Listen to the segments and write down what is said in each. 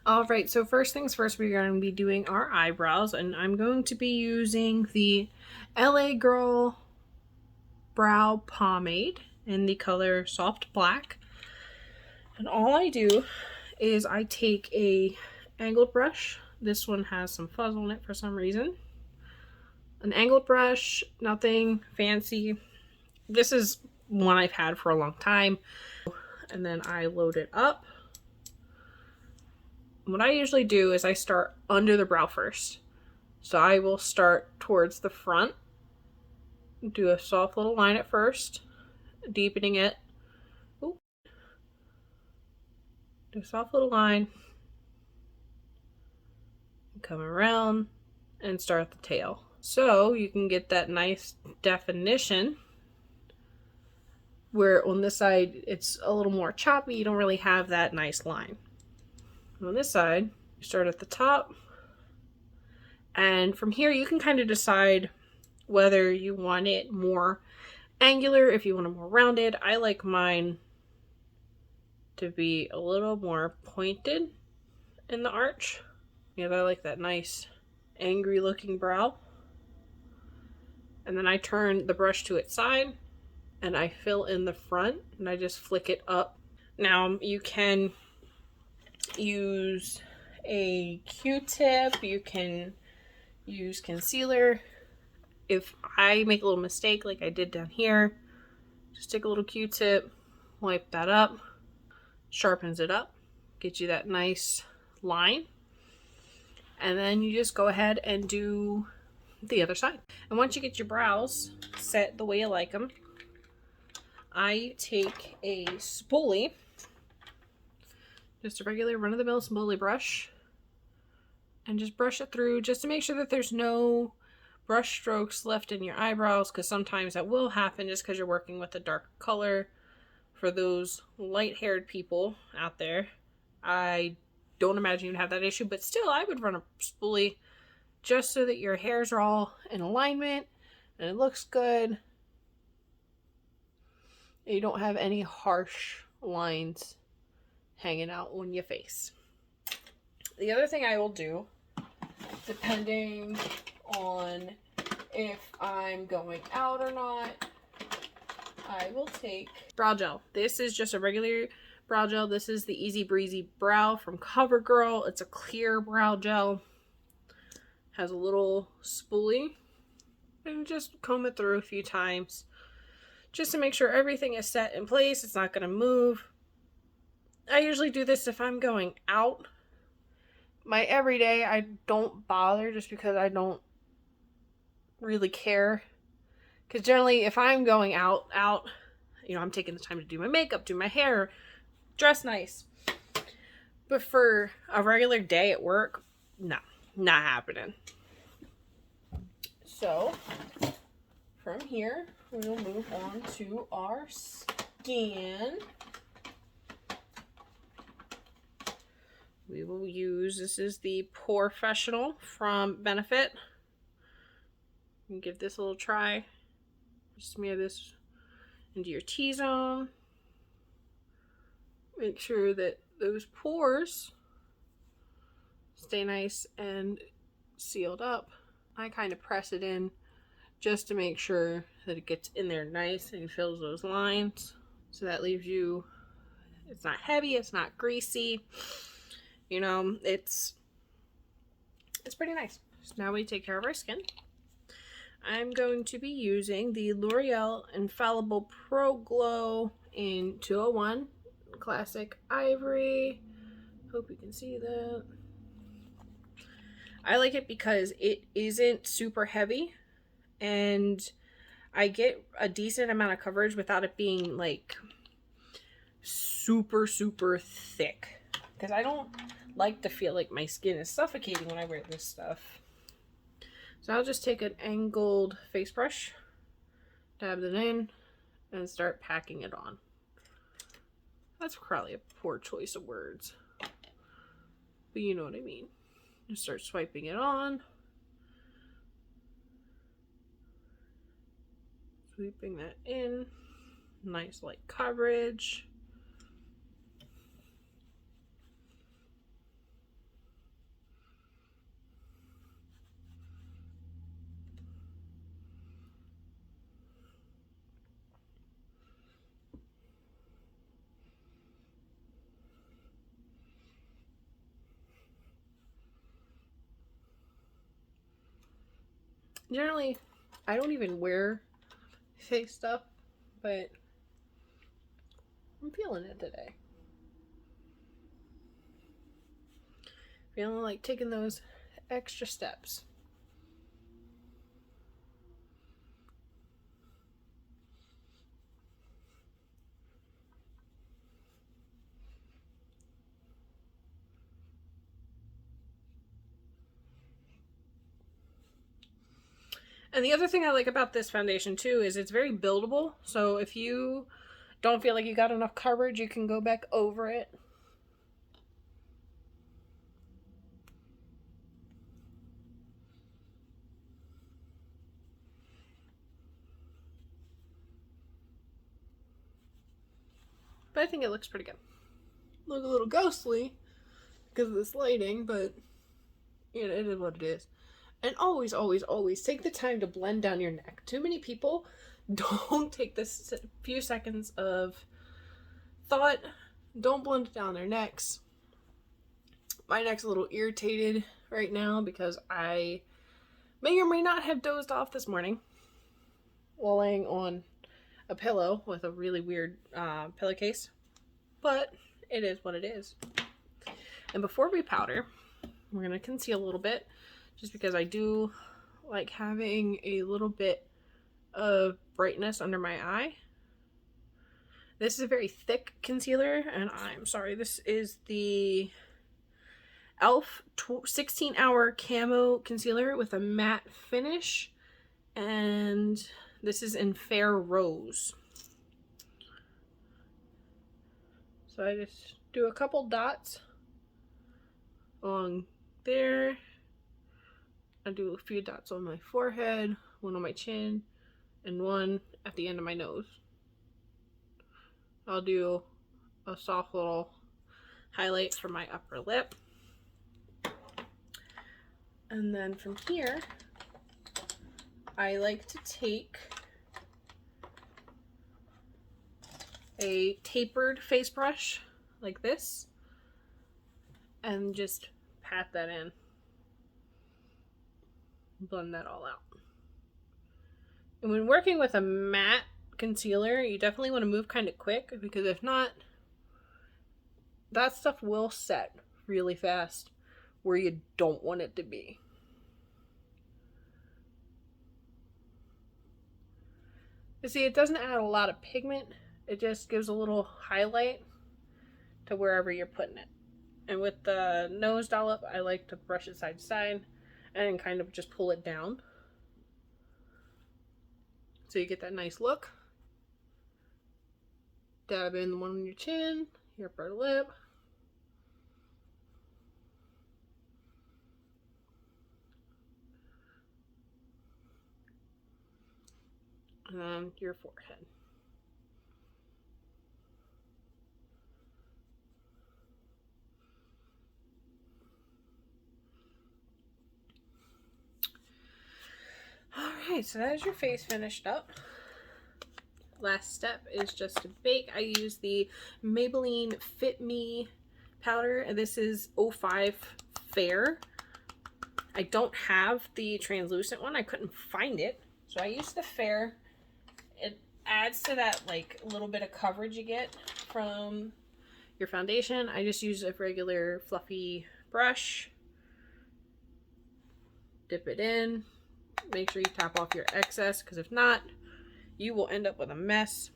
All right, so first things first, we're going to be doing our eyebrows, and I'm going to be using the LA Girl Brow Pomade in the color Soft Black. And all I do is I take a angled brush. This one has some fuzz on it for some reason. An angled brush, nothing fancy. This is one I've had for a long time. And then I load it up. What I usually do is I start under the brow first. So I will start towards the front, do a soft little line at first, deepening it. Ooh. Do a soft little line, come around, and start at the tail. So you can get that nice definition where on this side it's a little more choppy, you don't really have that nice line. On this side, you start at the top, and from here you can kind of decide whether you want it more angular, if you want it more rounded. I like mine to be a little more pointed in the arch. Yeah, I like that nice angry looking brow. And then I turn the brush to its side and I fill in the front and I just flick it up. Now you can use a Q-tip, you can use concealer. If I make a little mistake like I did down here, just take a little Q-tip, wipe that up, sharpens it up, get you that nice line, and then you just go ahead and do the other side. And once you get your brows set the way you like them, I take a spoolie, just a regular run-of-the-mill spoolie brush, and just brush it through just to make sure that there's no brush strokes left in your eyebrows, because sometimes that will happen just because you're working with a dark color. For those light-haired people out there, I don't imagine you'd have that issue, but still I would run a spoolie just so that your hairs are all in alignment and it looks good and you don't have any harsh lines hanging out on your face. The other thing I will do, depending on if I'm going out or not, I will take brow gel. This is just a regular brow gel. This is the Easy Breezy Brow from CoverGirl. It's a clear brow gel. Has a little spoolie. And just comb it through a few times just to make sure everything is set in place. It's not going to move. I usually do this if I'm going out. My everyday, I don't bother just because I don't really care. Because generally, if I'm going out, you know, I'm taking the time to do my makeup, do my hair, dress nice. But for a regular day at work, no, not happening. So, from here, we'll move on to our skin. We will use, this is the Professional from Benefit. You can give this a little try. Smear this into your T-zone. Make sure that those pores stay nice and sealed up. I kind of press it in just to make sure that it gets in there nice and fills those lines. So that leaves you, it's not heavy, it's not greasy. You know, it's pretty nice. So now we take care of our skin. I'm going to be using the L'Oreal Infallible Pro Glow in 201 Classic Ivory. Hope you can see that. I like it because it isn't super heavy and I get a decent amount of coverage without it being like super thick, because I don't like to feel like my skin is suffocating when I wear this stuff. So I'll just take an angled face brush, dab it in, and start packing it on. That's probably a poor choice of words, but you know what I mean. Just start swiping it on. Sweeping that in. Nice light coverage. Generally, I don't even wear face stuff, but I'm feeling it today. Feeling like taking those extra steps. And the other thing I like about this foundation too is it's very buildable. So if you don't feel like you got enough coverage, you can go back over it. But I think it looks pretty good. Look a little ghostly because of this lighting, but you know, it is what it is. And always, always, always take the time to blend down your neck. Too many people don't take this few seconds of thought, don't blend down their necks. My neck's a little irritated right now because I may or may not have dozed off this morning while laying on a pillow with a really weird pillowcase. But it is what it is. And before we powder, we're going to conceal a little bit just because I do like having a little bit of brightness under my eye. This is a very thick concealer, and I'm sorry, this is the e.l.f. 16-hour camo concealer with a matte finish, and this is in Fair Rose. So I just do a couple dots along there. I do a few dots on my forehead, one on my chin, and one at the end of my nose. I'll do a soft little highlight for my upper lip. And then from here, I like to take a tapered face brush like this and just pat that in. Blend that all out. And when working with a matte concealer, you definitely want to move kind of quick, because if not, that stuff will set really fast where you don't want it to be. You see, it doesn't add a lot of pigment, it just gives a little highlight to wherever you're putting it. And with the nose dollop, I like to brush it side to side and kind of just pull it down so you get that nice look. Dab in the one on your chin, your upper lip. And then your forehead. Alright, so that is your face finished up. Last step is just to bake. I use the Maybelline Fit Me powder. This is 05 Fair. I don't have the translucent one. I couldn't find it. So I used the Fair. It adds to that like little bit of coverage you get from your foundation. I just use a regular fluffy brush. Dip it in. Make sure you tap off your excess, because if not, you will end up with a mess.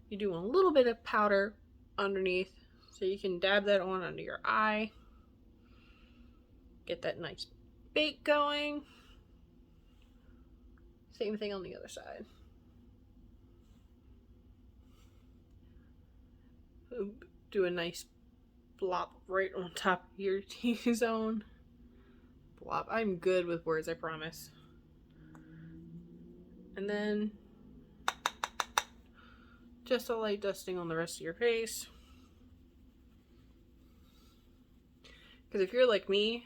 You do a little bit of powder underneath, so you can dab that on under your eye. Get that nice bake going. Same thing on the other side. Do a nice blop right on top of your T-zone. Blop. I'm good with words, I promise. And then just a light dusting on the rest of your face. Because if you're like me,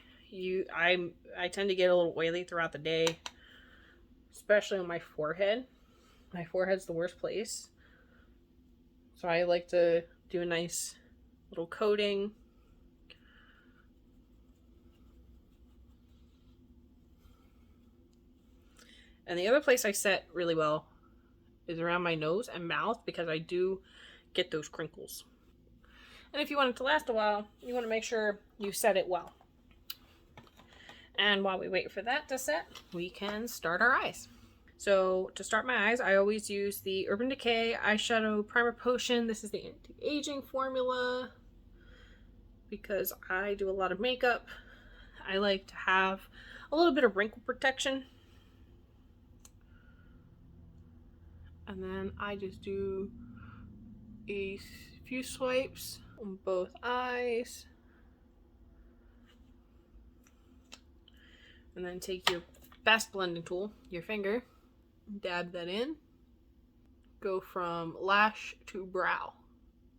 I tend to get a little oily throughout the day, especially on my forehead. My forehead's the worst place. So I like to do a nice little coating. And the other place I set really well is around my nose and mouth, because I do get those crinkles. And if you want it to last a while, you want to make sure you set it well. And while we wait for that to set, we can start our eyes. So to start my eyes, I always use the Urban Decay Eyeshadow Primer Potion. This is the anti-aging formula because I do a lot of makeup. I like to have a little bit of wrinkle protection. And then I just do a few swipes on both eyes. And then take your best blending tool, your finger, dab that in. Go from lash to brow.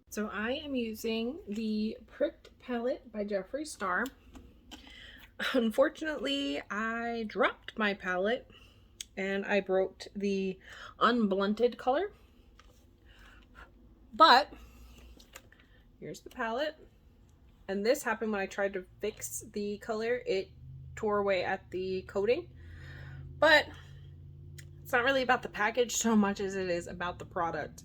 So I am using the Pricked palette by Jeffree Star. Unfortunately, I dropped my palette and I broke the unblunted color. But here's the palette. And this happened when I tried to fix the color. It tore away at the coating. But it's not really about the package so much as it is about the product.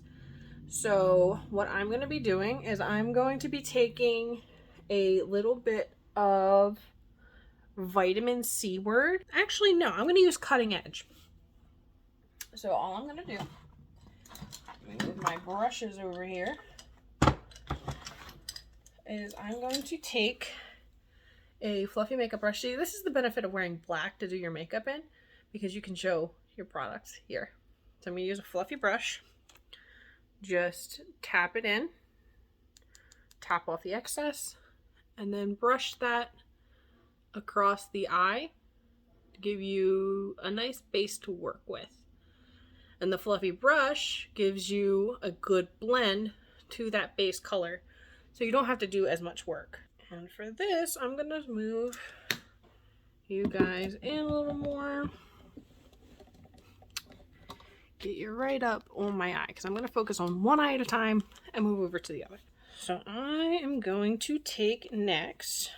So what I'm going to be doing is I'm going to be taking a little bit of vitamin C word. Actually, no, I'm going to use Cutting Edge. So all I'm going to do, let me move my brushes over here, is I'm going to take a fluffy makeup brush. See, this is the benefit of wearing black to do your makeup in, because you can show your products here. So I'm going to use a fluffy brush. Just tap it in, tap off the excess, and then brush that across the eye to give you a nice base to work with. And the fluffy brush gives you a good blend to that base color, so you don't have to do as much work. And for this, I'm going to move you guys in a little more. Get you right up on my eye, because I'm going to focus on one eye at a time and move over to the other. So I am going to take next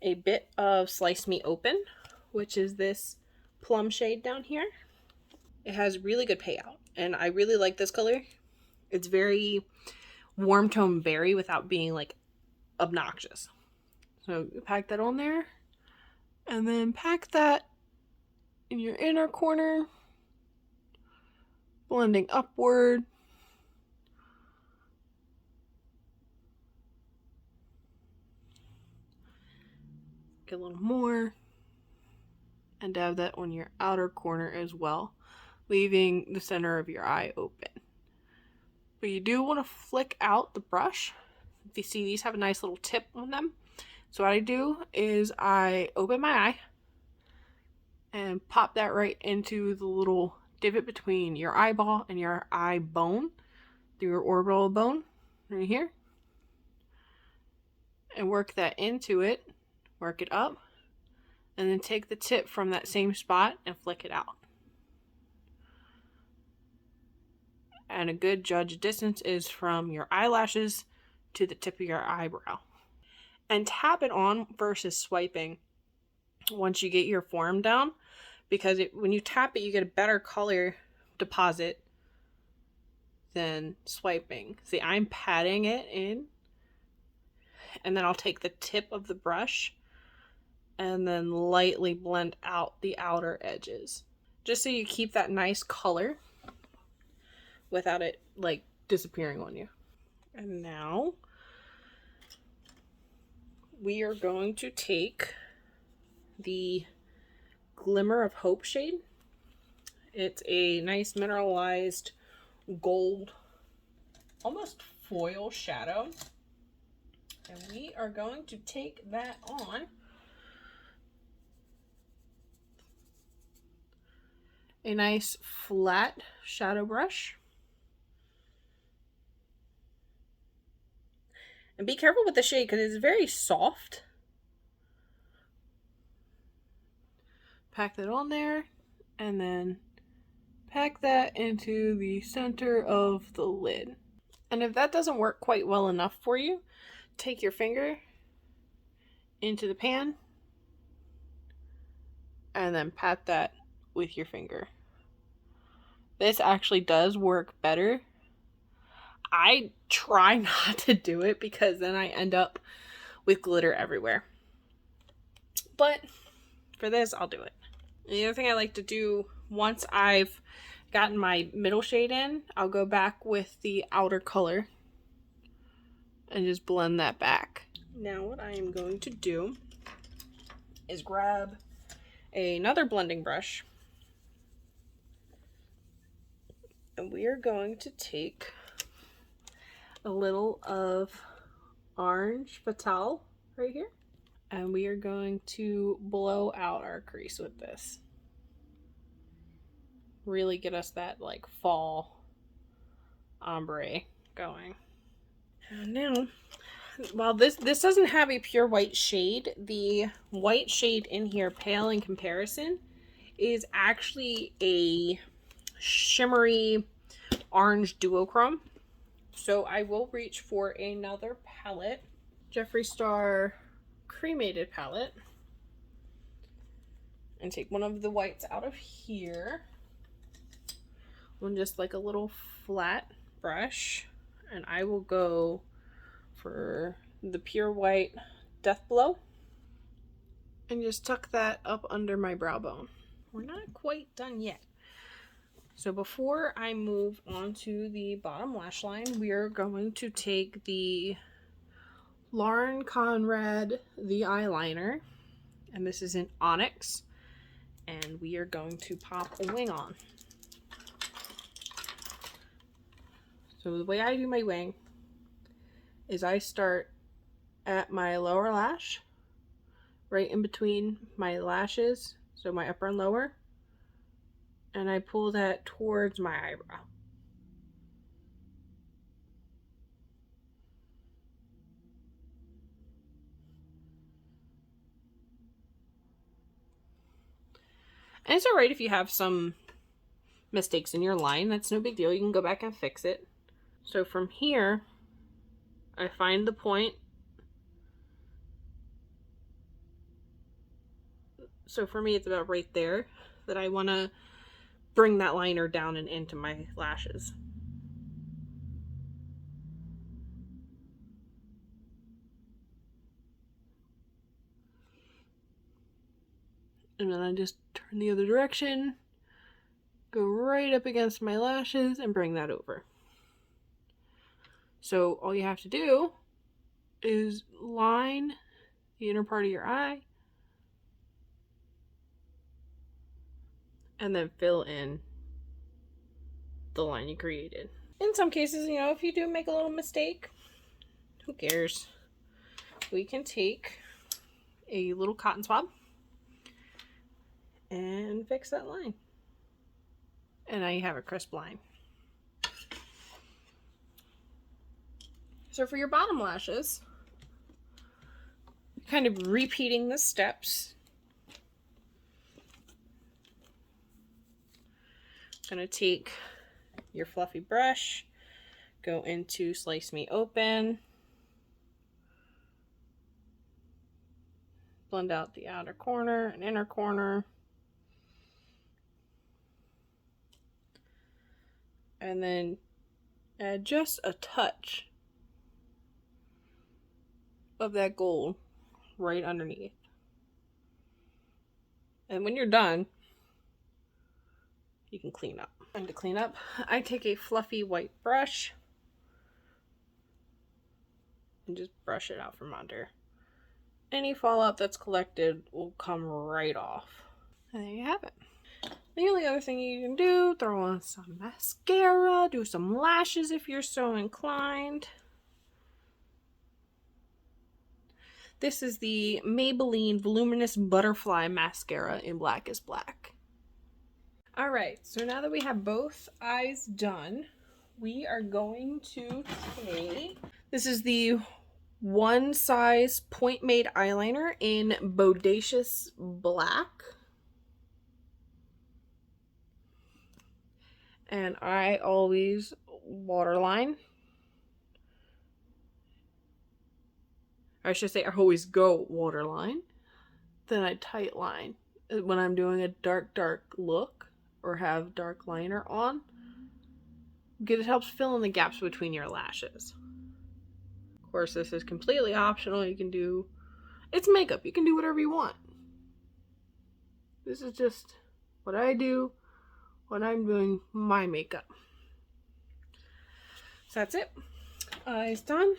a bit of Slice Me Open, which is this plum shade down here. It has really good payout, and I really like this color. It's very warm tone berry without being like obnoxious. So pack that on there, and then pack that in your inner corner, blending upward. Get a little more. And dab that on your outer corner as well, leaving the center of your eye open. But you do want to flick out the brush. If you see, these have a nice little tip on them. So what I do is I open my eye and pop that right into the little divot between your eyeball and your eye bone, through your orbital bone right here, and work that into it, work it up, and then take the tip from that same spot and flick it out. And a good judge distance is from your eyelashes to the tip of your eyebrow. And tap it on versus swiping once you get your form down, because when you tap it, you get a better color deposit than swiping. See, I'm patting it in, and then I'll take the tip of the brush and then lightly blend out the outer edges, just so you keep that nice color without it like disappearing on you. And now we are going to take the Glimmer of Hope shade. It's a nice mineralized gold, almost foil shadow. And we are going to take that on a nice flat shadow brush. And be careful with the shade because it's very soft. Pack that on there, and then pack that into the center of the lid. And if that doesn't work quite well enough for you, take your finger into the pan and then pat that with your finger. This actually does work better. I try not to do it because then I end up with glitter everywhere. But for this, I'll do it. And the other thing I like to do once I've gotten my middle shade in, I'll go back with the outer color and just blend that back. Now what I am going to do is grab another blending brush, and we are going to take a little of orange Fatale right here, and we are going to blow out our crease with this. Really get us that like fall ombre going. And now, while this doesn't have a pure white shade, the white shade in here, pale in comparison, is actually a shimmery orange duochrome. So I will reach for another palette, Jeffree Star Cremated palette, and take one of the whites out of here on just like a little flat brush, and I will go for the pure white Death Blow and just tuck that up under my brow bone. We're not quite done yet. So before I move on to the bottom lash line, we are going to take the Lauren Conrad the eyeliner, and this is in Onyx, and we are going to pop a wing on. So the way I do my wing is I start at my lower lash, right in between my lashes, so my upper and lower, and I pull that towards my eyebrow. And it's alright if you have some mistakes in your line. That's no big deal. You can go back and fix it. So from here, I find the point. So for me, it's about right there that I want to bring that liner down and into my lashes. And then I just turn the other direction, go right up against my lashes, and bring that over. So all you have to do is line the inner part of your eye and then fill in the line you created. In some cases, you know, if you do make a little mistake, who cares? We can take a little cotton swab and fix that line. And now you have a crisp line. So for your bottom lashes, kind of repeating the steps. Gonna take your fluffy brush, go into Slice Me Open, blend out the outer corner and inner corner, and then add just a touch of that gold right underneath. And when you're done, you can clean up. And to clean up, I take a fluffy white brush and just brush it out from under. Any fallout that's collected will come right off. And there you have it. The only other thing you can do, throw on some mascara, do some lashes if you're so inclined. This is the Maybelline Voluminous Butterfly Mascara in Black is Black. Alright, so now that we have both eyes done, we are going to take... This is the One Size Point Made Eyeliner in Bodacious Black. And I always waterline. Or I should say I always go waterline. Then I tight line when I'm doing a dark look or have dark liner on, because it helps fill in the gaps between your lashes. Of course, this is completely optional. You can do, it's makeup. You can do whatever you want. This is just what I do when I'm doing my makeup. So that's it. Eyes done.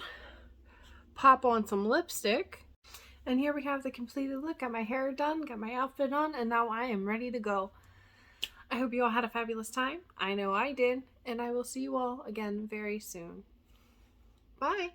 Pop on some lipstick. And here we have the completed look. Got my hair done, got my outfit on, and now I am ready to go. I hope you all had a fabulous time. I know I did. And I will see you all again very soon. Bye.